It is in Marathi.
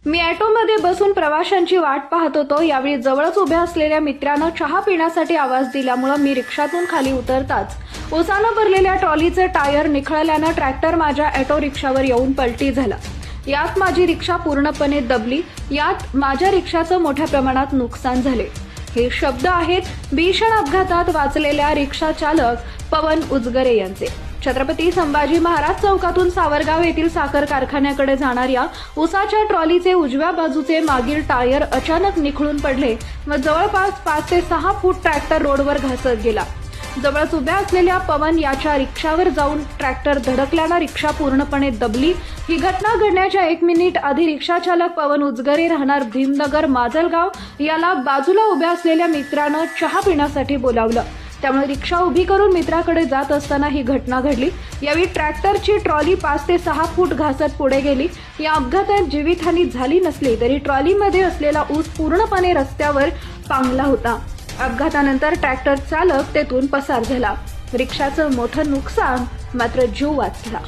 मी ऑटोमध्ये बसून प्रवाशांची वाट पाहत होतो. यावेळी जवळच उभ्या असलेल्या मित्रानं चहा पिण्यासाठी आवाज दिल्यामुळे मी रिक्षातून खाली उतरताच उसानं भरलेल्या ट्रॉलीचे टायर निखळल्यानं ट्रॅक्टर माझ्या ऑटो रिक्षावर येऊन पलटी झाला. यात माझी रिक्षा पूर्णपणे दबली. यात माझ्या रिक्षाचं मोठ्या प्रमाणात नुकसान झाले. हे शब्द आहेत भीषण अपघातात वाचलेल्या रिक्षा चालक पवन उजगरे यांचे. छत्रपती संभाजी महाराज चौकातून सावरगाव येथील साखर कारखान्याकडे जाणाऱ्या उसाच्या ट्रॉलीचे उजव्या बाजूचे मागील टायर अचानक निखळून पडले व जवळपास 5 ते 6 फूट ट्रॅक्टर रोडवर घसरत गेला. जवळच उभ्या असलेल्या पवन याच्या रिक्षावर जाऊन ट्रॅक्टर धडकल्यानं रिक्षा पूर्णपणे दबली. ही घटना घडण्याच्या 1 मिनिट आधी रिक्षा चालक पवन उजगरे राहणार भीमनगर माजलगाव याला बाजूला उभ्या असलेल्या मित्रानं चहा पिण्यासाठी बोलावलं. त्यामुळे रिक्षा उभी करून मित्राकडे जात असताना ही घटना घडली. यावेळी ट्रॅक्टरची ट्रॉली 5 ते 6 फूट घासत पुढे गेली. या अपघातात जीवितहानी झाली नसली तरी ट्रॉलीमध्ये असलेला ऊस पूर्णपणे रस्त्यावर पांगला होता. अपघातानंतर ट्रॅक्टर चालक तेथून पसार झाला. रिक्षाचं मोठं नुकसान मात्र जीव वाचला.